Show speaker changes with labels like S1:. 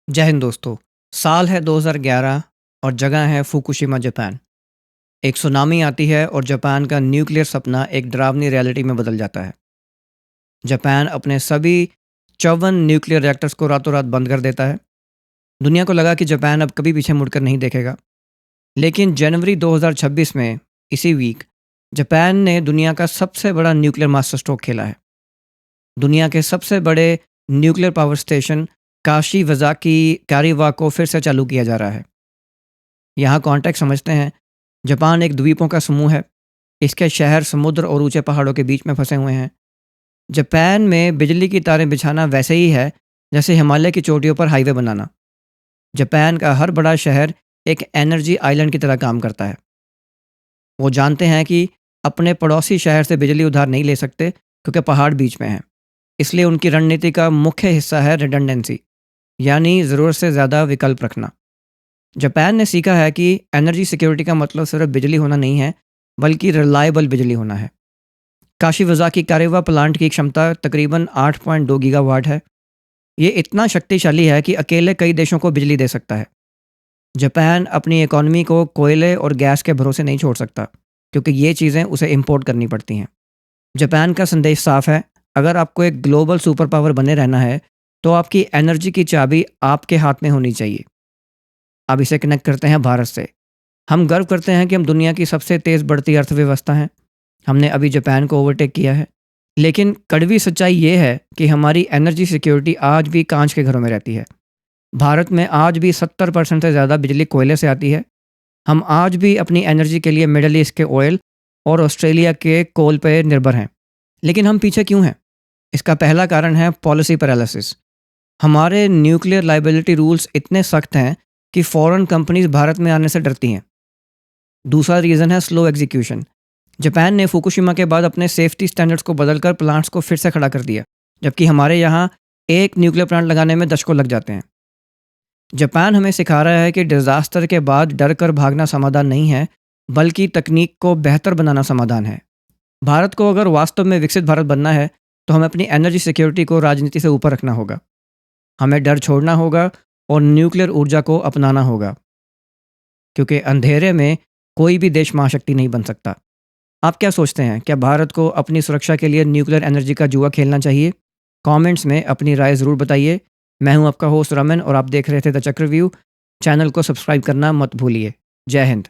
S1: जय हिंद दोस्तों। साल है 2011 और जगह है फुकुशिमा जापान। एक सुनामी आती है और जापान का न्यूक्लियर सपना एक डरावनी रियलिटी में बदल जाता है। जापान अपने सभी 54 न्यूक्लियर रिएक्टर्स को रातों रात बंद कर देता है। दुनिया को लगा कि जापान अब कभी पीछे मुड़कर नहीं देखेगा। लेकिन जनवरी 2026 में इसी वीक जापान ने दुनिया का सबसे बड़ा न्यूक्लियर मास्टर स्ट्रोक खेला है। दुनिया के सबसे बड़े न्यूक्लियर पावर स्टेशन काशी वजाकी कारीवा को फिर से चालू किया जा रहा है। यहाँ कॉन्टेक्स्ट समझते हैं। जापान एक द्वीपों का समूह है। इसके शहर समुद्र और ऊंचे पहाड़ों के बीच में फंसे हुए हैं। जापान में बिजली की तारें बिछाना वैसे ही है जैसे हिमालय की चोटियों पर हाईवे बनाना। जापान का हर बड़ा शहर एक एनर्जी आइलैंड की तरह काम करता है। वो जानते हैं कि अपने पड़ोसी शहर से बिजली उधार नहीं ले सकते क्योंकि पहाड़ बीच में हैं। इसलिए उनकी रणनीति का मुख्य हिस्सा है रिडंडेंसी, यानी ज़रूरत से ज़्यादा विकल्प रखना। जापान ने सीखा है कि एनर्जी सिक्योरिटी का मतलब सिर्फ बिजली होना नहीं है, बल्कि रिलायबल बिजली होना है। काशीवज़ाकी कारेवा प्लांट की क्षमता तकरीबन 8.2 गीगावाट है। ये इतना शक्तिशाली है कि अकेले कई देशों को बिजली दे सकता है। जापान अपनी इकोनॉमी को कोयले और गैस के भरोसे नहीं छोड़ सकता, क्योंकि ये चीज़ें उसे इंपोर्ट करनी पड़ती हैं। जापान का संदेश साफ है, अगर आपको एक ग्लोबल सुपर पावर बने रहना है तो आपकी एनर्जी की चाबी आपके हाथ में होनी चाहिए। अब इसे कनेक्ट करते हैं भारत से। हम गर्व करते हैं कि हम दुनिया की सबसे तेज़ बढ़ती अर्थव्यवस्था हैं। हमने अभी जापान को ओवरटेक किया है। लेकिन कड़वी सच्चाई ये है कि हमारी एनर्जी सिक्योरिटी आज भी कांच के घरों में रहती है। भारत में आज भी 70% से ज़्यादा बिजली कोयले से आती है। हम आज भी अपनी एनर्जी के लिए मिडल ईस्ट के ऑयल और ऑस्ट्रेलिया के कोल पर निर्भर हैं। लेकिन हम पीछे क्यों हैं? इसका पहला कारण है पॉलिसी पैरालिसिस। हमारे न्यूक्लियर लाइबिलिटी रूल्स इतने सख्त हैं कि फॉरेन कंपनीज भारत में आने से डरती हैं। दूसरा रीज़न है स्लो एग्जीक्यूशन। जापान ने फुकुशिमा के बाद अपने सेफ्टी स्टैंडर्ड्स को बदलकर प्लांट्स को फिर से खड़ा कर दिया, जबकि हमारे यहाँ एक न्यूक्लियर प्लांट लगाने में दशकों लग जाते हैं। जापान हमें सिखा रहा है कि डिज़ास्टर के बाद डर कर भागना समाधान नहीं है, बल्कि तकनीक को बेहतर बनाना समाधान है। भारत को अगर वास्तव में विकसित भारत बनना है तो हमें अपनी एनर्जी सिक्योरिटी को राजनीति से ऊपर रखना होगा। हमें डर छोड़ना होगा और न्यूक्लियर ऊर्जा को अपनाना होगा, क्योंकि अंधेरे में कोई भी देश महाशक्ति नहीं बन सकता। आप क्या सोचते हैं, क्या भारत को अपनी सुरक्षा के लिए न्यूक्लियर एनर्जी का जुआ खेलना चाहिए? कमेंट्स में अपनी राय ज़रूर बताइए। मैं हूं आपका होस्ट रमन और आप देख रहे थे द चक्रव्यूह। चैनल को सब्सक्राइब करना मत भूलिए। जय हिंद।